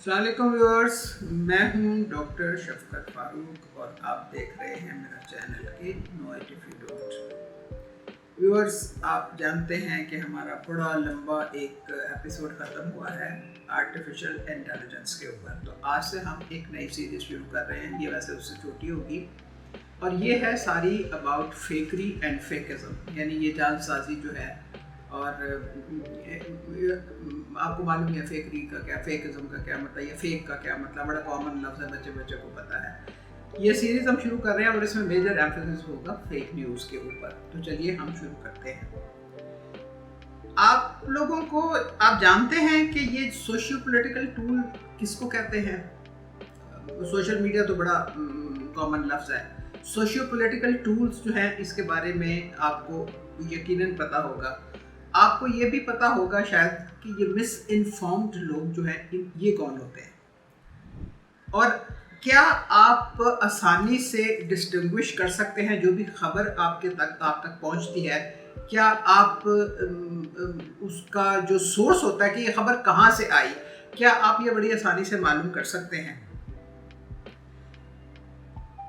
السلام علیکم ویورز، میں ہوں ڈاکٹر شفقت فاروق اور آپ دیکھ رہے ہیں میرا چینل کے know it if you don't. Viewers, آپ جانتے ہیں کہ ہمارا بڑا لمبا ایک ایپیسوڈ ختم ہوا ہے آرٹیفیشل انٹیلیجنس کے اوپر، تو آج سے ہم ایک نئی سیریز شروع کر رہے ہیں۔ یہ ویسے اس سے چھوٹی ہوگی اور یہ ہے ساری اباؤٹ فیکری اینڈ فیکزم، یعنی یہ جعل سازی جو ہے، اور آپ کو معلوم ہے فیکری کا کیا، فیکزم کا کیا مطلب، یا فیک کا کیا مطلب، بڑا کامن لفظ ہے، بچے کو پتہ ہے۔ یہ سیریز ہم شروع کر رہے ہیں اور اس میں میجر ایمفیسس ہوگا فیک نیوز کے اوپر۔ تو چلیے ہم شروع کرتے ہیں۔ آپ لوگوں کو آپ جانتے ہیں کہ یہ سوشیو پولیٹیکل ٹول کس کو کہتے ہیں؟ سوشل میڈیا تو بڑا کامن لفظ ہے۔ سوشیو پولیٹیکل ٹولز جو ہیں اس کے بارے میں آپ کو یقیناً پتہ ہوگا۔ آپ کو یہ بھی پتہ ہوگا شاید کہ یہ مس انفارمڈ لوگ جو ہیں یہ کون ہوتے ہیں، اور کیا آپ آسانی سے ڈسٹنگوش کر سکتے ہیں جو بھی خبر آپ تک پہنچتی ہے، کیا آپ اس کا جو سورس ہوتا ہے کہ یہ خبر کہاں سے آئی، کیا آپ یہ بڑی آسانی سے معلوم کر سکتے ہیں؟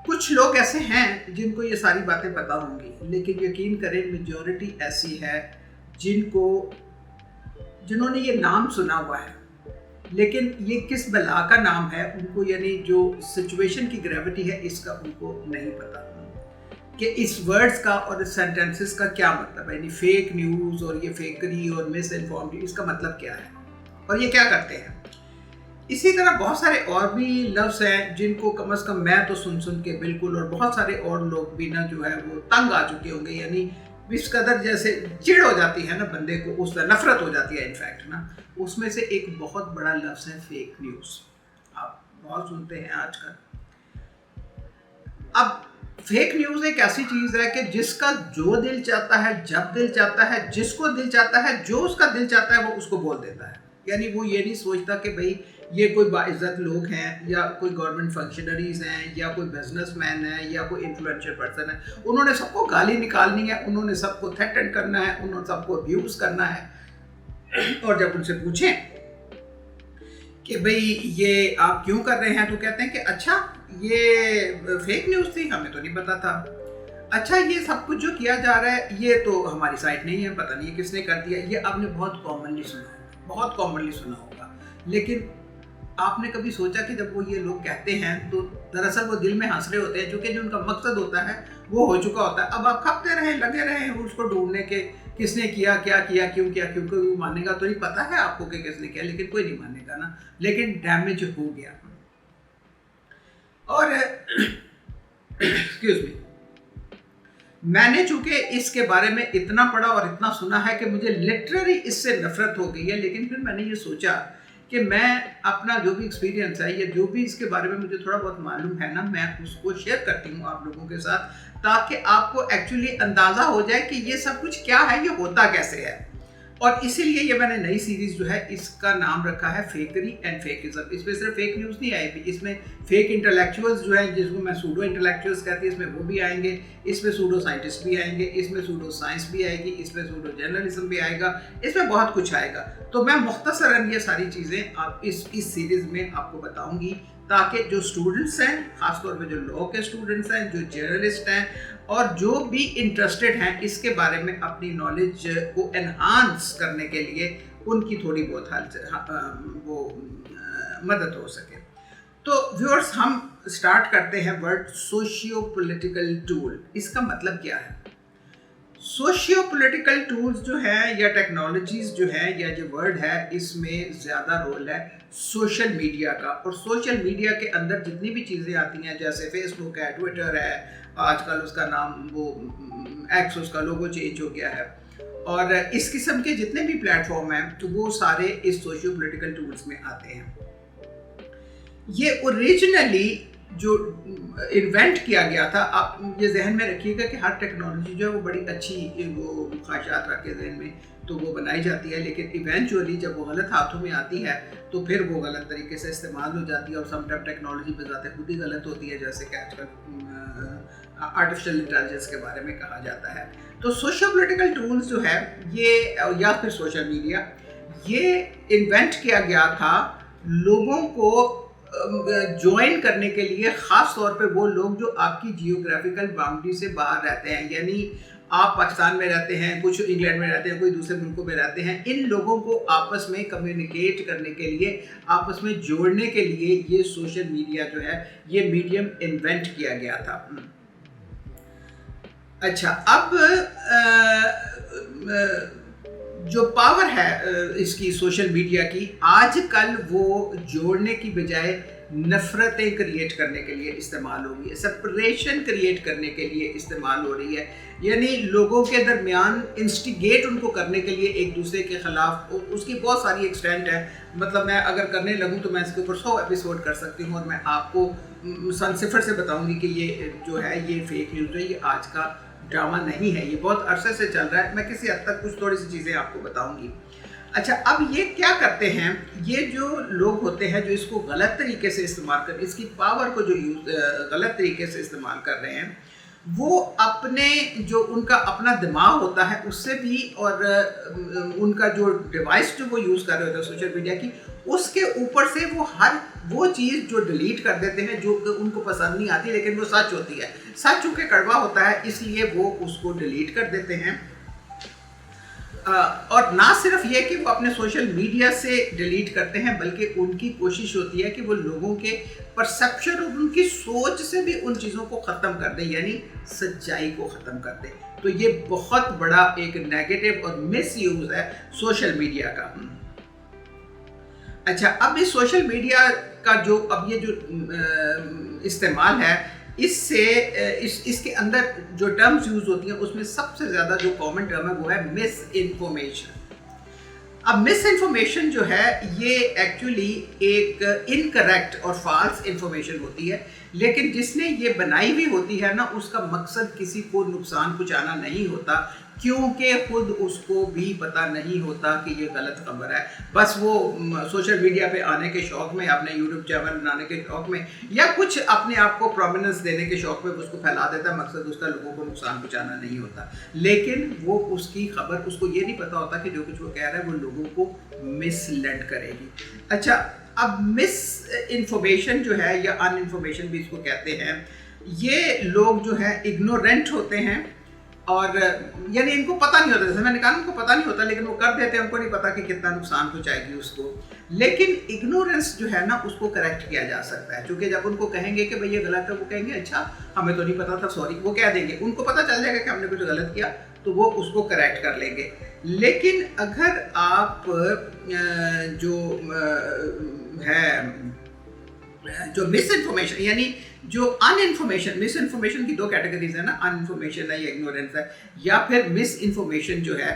کچھ لوگ ایسے ہیں جن کو یہ ساری باتیں پتہ ہوں گی، لیکن یقین کریں میجورٹی ایسی ہے جنہوں نے یہ نام سنا ہوا ہے، لیکن یہ کس بلا کا نام ہے ان کو، یعنی جو سچویشن کی گریوٹی ہے اس کا ان کو نہیں پتا کہ اس ورڈز کا اور اس سینٹنسز کا کیا مطلب ہے، یعنی فیک نیوز اور یہ فیکری اور مس انفارمڈ، اس کا مطلب کیا ہے اور یہ کیا کرتے ہیں۔ اسی طرح بہت سارے اور بھی لفظ ہیں جن کو کم از کم میں تو سن کے بالکل، اور بہت سارے اور لوگ بھی نا جو ہے وہ تنگ آ چکے ہوں گے، یعنی اس قدر جیسے چڑ ہو جاتی ہے نا بندے کو، اس سے نفرت ہو جاتی ہے انفیکٹ نا۔ اس میں سے ایک بہت بڑا لفظ ہے فیک نیوز، آپ بہت سنتے ہیں آج کل۔ اب فیک نیوز ایک ایسی چیز ہے کہ جس کا جو دل چاہتا ہے، جب دل چاہتا ہے، جس کو دل چاہتا ہے، جو اس کا دل چاہتا ہے وہ اس کو بول دیتا ہے، یعنی وہ یہ نہیں سوچتا کہ بھئی یہ کوئی باعزت لوگ ہیں یا کوئی گورنمنٹ فنکشنریز ہیں یا کوئی بزنس مین ہے یا کوئی انفلوئنشل پرسن ہے، انہوں نے سب کو گالی نکالنی ہے، انہوں نے سب کو تھریٹن کرنا ہے، انہوں نے سب کو ابیوز کرنا ہے، اور جب ان سے پوچھیں کہ بھئی یہ آپ کیوں کر رہے ہیں تو کہتے ہیں کہ اچھا یہ فیک نیوز تھی، ہمیں تو نہیں پتا تھا، اچھا یہ سب کچھ جو کیا جا رہا ہے یہ تو ہماری سائٹ نہیں ہے، پتہ نہیں کس نے کر دیا۔ یہ آپ نے بہت کامنلی سنا ہوگا، لیکن آپ نے کبھی سوچا کہ جب وہ یہ لوگ کہتے ہیں تو دراصل وہ دل میں ہنس رہے ہوتے ہیں، چونکہ جو ان کا مقصد ہوتا ہے وہ ہو چکا ہوتا ہے۔ اب آپ کھپتے رہیں، لگے رہیں اس کو ڈھونڈنے کے کس نے کیا، کیا کیونکہ وہ مانے گا تو نہیں، پتہ ہے آپ کو کہ کس نے کیا، لیکن کوئی نہیں مانے گا نا، لیکن ڈیمیج ہو گیا۔ اور ایکسکیوز می، میں نے چونکہ اس کے بارے میں اتنا پڑھا اور اتنا سنا ہے کہ مجھے لٹرلی اس سے نفرت ہو گئی ہے، لیکن پھر میں نے یہ سوچا کہ میں اپنا جو بھی ایکسپیرینس ہے یا جو بھی اس کے بارے میں مجھے تھوڑا بہت معلوم ہے نا، میں اس کو شیئر کرتی ہوں آپ لوگوں کے ساتھ، تاکہ آپ کو ایکچولی اندازہ ہو جائے کہ یہ سب کچھ کیا ہے، یہ ہوتا کیسے ہے۔ اور اسی لیے یہ میں نے نئی سیریز جو ہے اس کا نام رکھا ہے فیکری اینڈ فیکزم۔ اس میں صرف فیک نیوز نہیں آئے گی، اس میں فیک انٹلیکچوئلز جو ہیں جس کو میں سوڈو انٹلیکچوئلز کہتی ہوں، اس میں وہ بھی آئیں گے، اس میں سوڈو سائنٹسٹ بھی آئیں گے، اس میں سوڈو سائنس بھی آئے گی، اس میں سوڈو جرنلزم بھی آئے گا، اس میں بہت کچھ آئے گا۔ تو میں مختصراً یہ ساری چیزیں آپ اس سیریز میں آپ کو بتاؤں گی، تاکہ جو اسٹوڈنٹس ہیں، خاص طور پہ جو لاء کے اسٹوڈنٹس ہیں، جو جرنلسٹ ہیں، اور جو بھی انٹرسٹڈ ہیں اس کے بارے میں اپنی نالج کو انہانس کرنے کے لیے ان کی تھوڑی بہت وہ مدد ہو سکے۔ تو ویورز، ہم سٹارٹ کرتے ہیں ورڈ سوشیو پولیٹیکل ٹول۔ اس کا مطلب کیا ہے؟ سوشیو پولیٹیکل ٹولز جو ہیں یا ٹیکنالوجیز جو ہیں یا جو ورڈ ہے، اس میں زیادہ رول ہے سوشل میڈیا کا، اور سوشل میڈیا کے اندر جتنی بھی چیزیں آتی ہیں جیسے فیس بک ہے، ٹویٹر ہے، آج کل اس کا نام وہ ایکس، اس کا لوگو چینج ہو گیا ہے، اور اس قسم کے جتنے بھی پلیٹ فارم ہیں تو وہ سارے اس سوشیو پولیٹیکل ٹولز میں آتے ہیں۔ یہ اوریجنلی جو انوینٹ کیا گیا تھا، آپ یہ ذہن میں رکھیے گا کہ ہر ٹیکنالوجی جو ہے وہ بڑی اچھی وہ خواہشات رکھ کے ذہن میں تو وہ بنائی جاتی ہے، لیکن ایونچولی جب وہ غلط ہاتھوں میں آتی ہے تو پھر وہ غلط طریقے سے استعمال ہو جاتی ہے، اور سم ٹائم ٹیکنالوجی بذات خود ہی غلط ہوتی ہے، جیسے کہ آج کل آرٹیفیشل انٹیلیجنس کے بارے میں کہا جاتا ہے۔ تو سوشل پولیٹیکل ٹولز جو ہے یہ، یا پھر سوشل میڈیا، یہ انوینٹ کیا گیا تھا लोगों को ज्वाइन करने के लिए, ख़ास तौर पे वो लोग जो आपकी जियोग्राफिकल बाउंड्री से बाहर रहते हैं, यानी आप पाकिस्तान में रहते हैं, कुछ इंग्लैंड में रहते हैं, कोई दूसरे मुल्कों में रहते हैं, इन लोगों को आपस में कम्युनिकेट करने के लिए, आपस में जोड़ने के लिए ये सोशल मीडिया जो है, ये मीडियम इन्वेंट किया गया था। अच्छा, अब जो पावर है इसकी सोशल मीडिया की, आजकल वो जोड़ने की बजाय नफ़रतें क्रिएट करने के लिए इस्तेमाल हो रही है, सेपरेशन क्रिएट करने के लिए इस्तेमाल हो रही है, यानी लोगों के दरमियान इंस्टिगेट उनको करने के लिए एक दूसरे के ख़िलाफ़। उसकी बहुत सारी एक्सटेंट है, मतलब मैं अगर करने लगूँ तो मैं इसके ऊपर 100 एपिसोड कर सकती हूँ, और मैं आपको सन सिफर से बताऊँगी कि ये जो है ये फेक न्यूज़ है, ये आज का ड्रामा नहीं है, ये बहुत अरसे से चल रहा है। मैं किसी हद तक कुछ थोड़ी सी चीज़ें आपको बताऊंगी। अच्छा, अब ये क्या करते हैं, ये जो लोग होते हैं जो इसको गलत तरीके से इस्तेमाल कर, इसकी पावर को जो गलत तरीके से इस्तेमाल कर रहे हैं, वो अपने जो उनका अपना दिमाग होता है उससे भी, और उनका जो डिवाइस जो वो यूज़ कर रहे होते हैं सोशल मीडिया की, उसके ऊपर से वो हर वो चीज़ जो डिलीट कर देते हैं जो उनको पसंद नहीं आती लेकिन वो सच होती है, सच चूँकि कड़वा होता है इसलिए वो उसको डिलीट कर देते हैं। और ना सिर्फ ये कि वो अपने सोशल मीडिया से डिलीट करते हैं, बल्कि उनकी कोशिश होती है कि वो लोगों के परसेप्शन और उनकी सोच से भी उन चीज़ों को ख़त्म कर दें, यानी सच्चाई को ख़त्म कर दें। तो ये बहुत बड़ा एक नेगेटिव और मिस यूज़ है सोशल मीडिया का। अच्छा, अब इस सोशल मीडिया का जो अब ये जो इस्तेमाल है, इससे इसके अंदर जो टर्म्स यूज़ होती हैं उसमें सबसे ज़्यादा जो कॉमन टर्म है वो है मिस इन्फॉर्मेशन। अब मिस इन्फॉर्मेशन जो है ये एक्चुअली एक इनकरेक्ट और फॉल्स इन्फॉर्मेशन होती है, लेकिन जिसने ये बनाई हुई होती है ना, उसका मकसद किसी को नुकसान पहुंचाना नहीं होता, क्योंकि खुद उसको भी पता नहीं होता कि ये गलत खबर है। बस वो सोशल मीडिया पे आने के शौक़ में, अपने यूट्यूब चैनल बनाने के शौक़ में, या कुछ अपने आप को प्रोमिनेंस देने के शौक़ में उसको फैला देता है। मकसद उसका लोगों को नुकसान पहुंचाना नहीं होता, लेकिन वो उसकी खबर, उसको ये नहीं पता होता कि जो कुछ वो कह रहा है वो लोगों को मिसलीड करेगी। अच्छा, अब मिस इन्फॉर्मेशन जो है, या अन इन्फॉर्मेशन भी इसको कहते हैं, ये लोग जो है इग्नोरेंट होते हैं, और यानी इनको पता नहीं होता, जैसे मैंने कहा उनको पता नहीं होता लेकिन वो कर देते हैं, उनको नहीं पता कि कितना नुकसान पहुंचाएगी उसको। लेकिन इग्नोरेंस जो है ना, उसको करेक्ट किया जा सकता है, क्योंकि जब उनको कहेंगे कि भाई ये गलत है, वो कहेंगे अच्छा हमें तो नहीं पता था, सॉरी, वो कह देंगे, उनको पता चल जाएगा कि हमने कुछ गलत किया, तो वो उसको करेक्ट कर लेंगे। लेकिन अगर आप जो है जो मिस इन्फॉर्मेशन, यानी जो अन इन्फॉर्मेशन, मिस इन्फॉर्मेशन की दो कैटेगरीज है ना, अन इन्फॉर्मेशन है या इग्नोरेंस है, या फिर मिस इन्फॉर्मेशन जो है,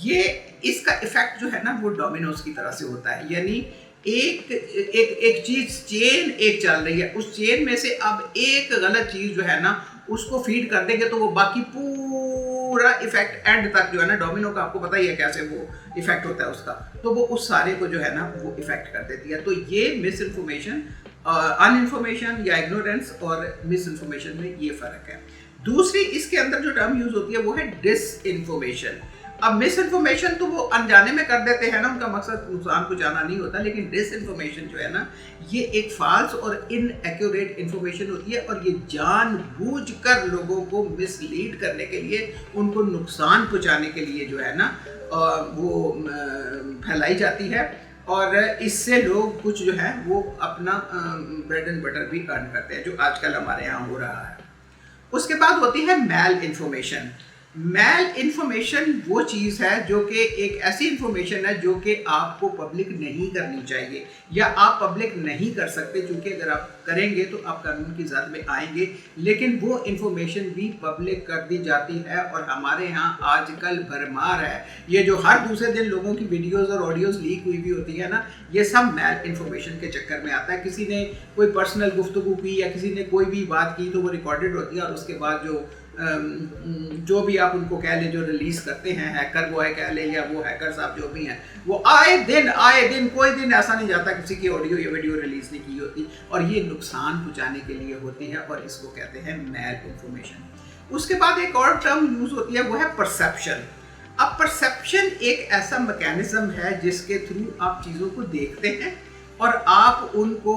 ये इसका इफेक्ट जो है ना वो डोमिनोज की तरह से होता है, यानी एक चीज चेन एक चल रही है, उस चेन में से अब एक गलत चीज जो है ना उसको फीड कर देंगे तो वो बाकी पूरा इफेक्ट एंड तक जो है ना, डोमिनो का आपको पता ही है कैसे वो इफेक्ट होता है उसका, तो वो उस सारे को जो है ना वो इफेक्ट कर देती है। तो ये मिस इन्फॉर्मेशन, अन इन्फॉर्मेशन या इग्नोरेंस और मिस इन्फॉर्मेशन में ये फ़र्क है। दूसरी इसके अंदर जो टर्म यूज़ होती है वो है डिस इन्फॉर्मेशन। अब मिस इन्फॉर्मेशन तो वो अनजाने में कर देते हैं ना, उनका मकसद नुकसान पहुंचाना नहीं होता, लेकिन डिस इन्फॉर्मेशन जो है ना, ये एक फाल्स और इनएक्यूरेट इन्फॉर्मेशन होती है, और ये जानबूझकर लोगों को मिसलीड करने के लिए, उनको नुकसान पहुंचाने के लिए जो है ना वो फैलाई जाती है, और इससे लोग कुछ जो है वो अपना ब्रेड एंड बटर भी अर्न करते हैं, जो आजकल हमारे यहाँ हो रहा है। उसके बाद होती है मैल इन्फॉर्मेशन। मैल इन्फॉर्मेशन वो चीज़ है जो कि एक ऐसी इन्फॉर्मेशन है जो कि आपको पब्लिक नहीं करनी चाहिए, या आप पब्लिक नहीं कर सकते, क्योंकि अगर आप करेंगे तो आप कानून की ज़द में आएंगे, लेकिन वो इन्फॉर्मेशन भी पब्लिक कर दी जाती है, और हमारे यहाँ आजकल भरमार है। ये जो हर दूसरे दिन लोगों की वीडियोस और ऑडियोस लीक हुई भी होती है ना, ये सब मैल इन्फॉर्मेशन के चक्कर में आता है। किसी ने कोई पर्सनल गुफ्तगू की या किसी ने कोई भी बात की तो वो रिकॉर्डेड होती है, और उसके बाद जो भी आप उनको कह लें, जो रिलीज करते हैं, हैकर वो है कह लें या वो हैकर साहब जो भी हैं, वो आए दिन कोई दिन ऐसा नहीं जाता किसी की ऑडियो या वीडियो रिलीज नहीं की होती, और ये नुकसान पहुंचाने के लिए होती है, और इसको कहते हैं मैल इन्फॉर्मेशन। उसके बाद एक और टर्म यूज होती है, वो है परसेप्शन। अब परसेप्शन एक ऐसा मैकेनिज्म है जिसके थ्रू आप चीज़ों को देखते हैं और आप उनको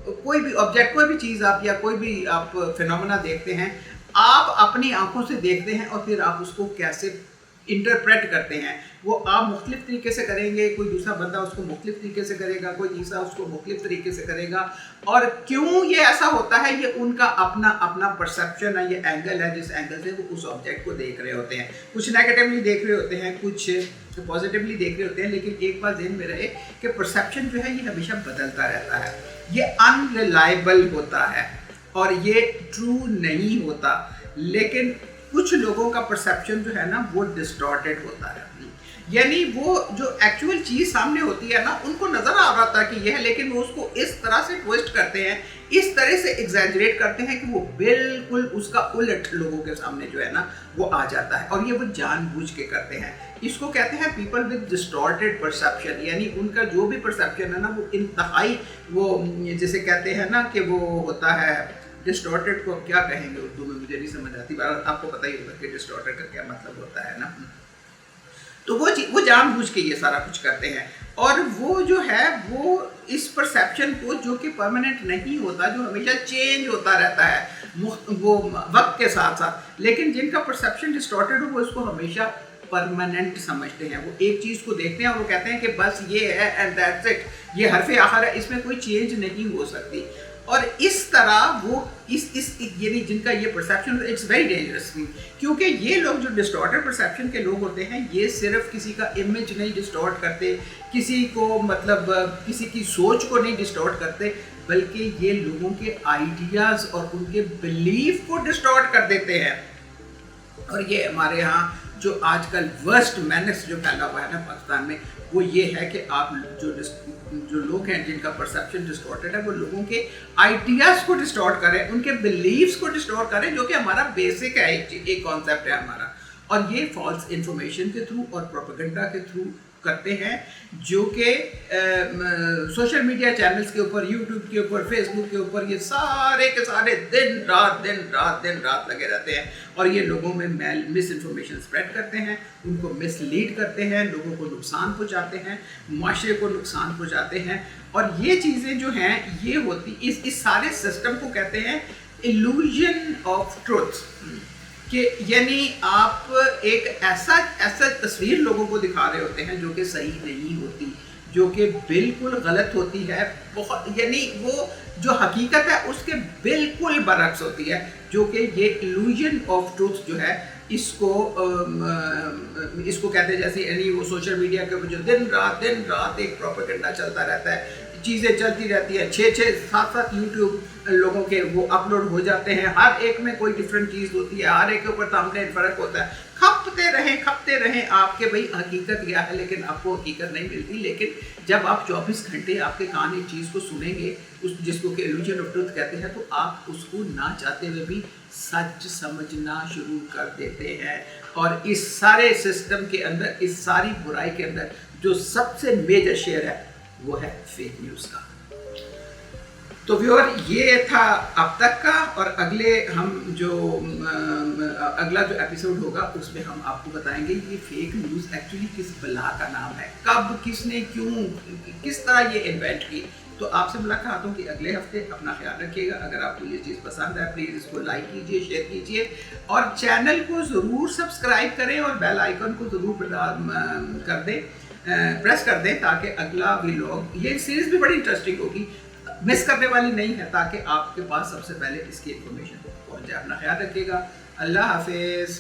कोई भी ऑब्जेक्ट, कोई भी चीज़ आप या कोई भी आप फिनोमेना देखते हैं, आप अपनी आंखों से देखते हैं और फिर आप उसको कैसे इंटरप्रेट करते हैं, वो आप मुख्तलिफ तरीके से करेंगे, कोई दूसरा बंदा उसको मुख्तलिफ तरीके से करेगा, कोई तीसरा उसको मुख्तलिफ तरीके से करेगा। और क्यों ये ऐसा होता है, ये उनका अपना अपना परसेप्शन है, ये एंगल है जिस एंगल से वो उस ऑब्जेक्ट को देख रहे होते हैं। कुछ नेगेटिवली देख रहे होते हैं, कुछ पॉजिटिवली देख रहे होते हैं, लेकिन एक बात ध्यान में रहे कि परसेप्शन जो है ये हमेशा बदलता रहता है, ये अनरिलायबल होता है और ये ट्रू नहीं होता। लेकिन कुछ लोगों का परसेप्शन जो है ना वो डिस्टॉर्टेड होता है, यानी वो जो एक्चुअल चीज़ सामने होती है ना उनको नज़र आ रहा था कि यह है, लेकिन वो उसको इस तरह से ट्विस्ट करते हैं, इस तरह से एग्जैजरेट करते हैं कि वो बिल्कुल उसका उलट लोगों के सामने जो है ना वो आ जाता है, और ये वो जानबूझ के करते हैं। इसको कहते हैं पीपल विद डिस्टॉर्टेड परसेप्शन, यानी उनका जो भी परसेप्शन है ना वो इंतहाई, वो जैसे कहते हैं ना कि वो होता है डिस्टॉर्टेड को क्या कहेंगे उर्दू में, मुझे नहीं समझ आती, आपको पता ही होगा कि डिस्टॉर्टेड का क्या मतलब होता है ना। तो वो जानबूझ के ये सारा कुछ करते हैं, और वो जो है वो इस परसेप्शन को, जो कि परमानेंट नहीं होता, जो हमेशा चेंज होता रहता है वो वक्त के साथ साथ, लेकिन जिनका परसेप्शन डिस्टॉर्टेड हो वो इसको हमेशा परमानेंट समझते हैं। वो एक चीज़ को देखते हैं और वो कहते हैं कि बस ये है एंड दैट्स इट, ये हरफ आखिर है, इसमें कोई चेंज नहीं हो सकती। और इस तरह वो इस यानी जिनका ये परसेप्शन, इट्स वेरी डेंजरस, क्योंकि ये लोग जो डिस्टॉर्टेड परसेप्शन के लोग होते हैं ये सिर्फ किसी का इमेज नहीं डिस्टॉर्ट करते, किसी को मतलब किसी की सोच को नहीं डिस्टॉर्ट करते, बल्कि ये लोगों के आइडियाज़ और उनके बिलीफ को डिस्टॉर्ट कर देते हैं। और ये हमारे यहाँ जो आजकल वर्स्ट मैनेस जो फैला हुआ है ना पाकिस्तान में, वो ये है कि आप जो लोग हैं जिनका परसेप्शन डिस्टॉर्टेड है, वो लोगों के आइडियाज़ को डिस्टॉर्ट करें, उनके बिलीव्स को डिस्टॉर्ट करें, जो कि हमारा बेसिक है, एक कॉन्सेप्ट है हमारा। और ये फॉल्स इंफॉर्मेशन के थ्रू और प्रोपेगेंडा के थ्रू करते हैं, जो कि सोशल मीडिया चैनल्स के ऊपर, यूट्यूब के ऊपर, फेसबुक के ऊपर, ये सारे के सारे दिन रात लगे रहते हैं, और ये लोगों में मिस इन्फॉर्मेशन स्प्रेड करते हैं, उनको मिसलीड करते हैं, लोगों को नुकसान पहुंचाते हैं, माशरे को नुकसान पहुंचाते हैं। और ये चीज़ें जो हैं ये होती, इस सारे सिस्टम को कहते हैं इल्यूजन ऑफ ट्रुथ, कि यानी आप एक ऐसा तस्वीर लोगों को दिखा रहे होते हैं जो कि सही नहीं होती, जो कि बिल्कुल गलत होती है, बहुत, यानी वो जो हकीकत है उसके बिल्कुल बरक्स होती है, जो कि ये इल्यूजन ऑफ ट्रूथ जो है इसको कहते हैं। जैसे यानी वो सोशल मीडिया के ऊपर जो दिन रात एक प्रोपेगेंडा चलता रहता है, चीज़ें चलती रहती हैं, 6-7 यूट्यूब लोगों के वो अपलोड हो जाते हैं, हर एक में कोई डिफरेंट चीज़ होती है, हर एक के ऊपर थंबनेल फ़र्क होता है, खपते रहें आपके भाई हकीकत क्या है, लेकिन आपको हकीकत नहीं मिलती। लेकिन जब आप 24 घंटे आपके कान एक चीज़ को सुनेंगे, उस जिसको कि इल्यूजन ऑफ ट्रुथ कहते हैं, तो आप उसको ना चाहते हुए भी सच समझना शुरू कर देते हैं। और इस सारे सिस्टम के अंदर, इस सारी बुराई के अंदर जो सबसे मेजर शेयर है वो है फेक न्यूज़ का। तो व्यूअर, ये था अब तक का, और अगले हम जो अगला जो एपिसोड होगा उसमें हम आपको बताएंगे ये फेक न्यूज़ एक्चुअली किस बला का नाम है, कब, किसने, क्यों, किस तरह ये इन्वेंट की। तो आपसे मुलाकात होगी अगले हफ्ते। अपना ख्याल रखिएगा। अगर आपको ये चीज़ पसंद है प्लीज़ इसको लाइक कीजिए, शेयर कीजिए, और चैनल को ज़रूर सब्सक्राइब करें और बेल आइकन को ज़रूर कर दें, प्रेस कर दें, ताकि अगला व्लॉग, ये सीरीज़ भी बड़ी इंटरेस्टिंग होगी, मिस करने वाली नहीं है, ताकि आपके पास सबसे पहले इसकी इन्फॉर्मेशन पहुंच जाए। अपना ख्याल रखिएगा। अल्लाह हाफिज़।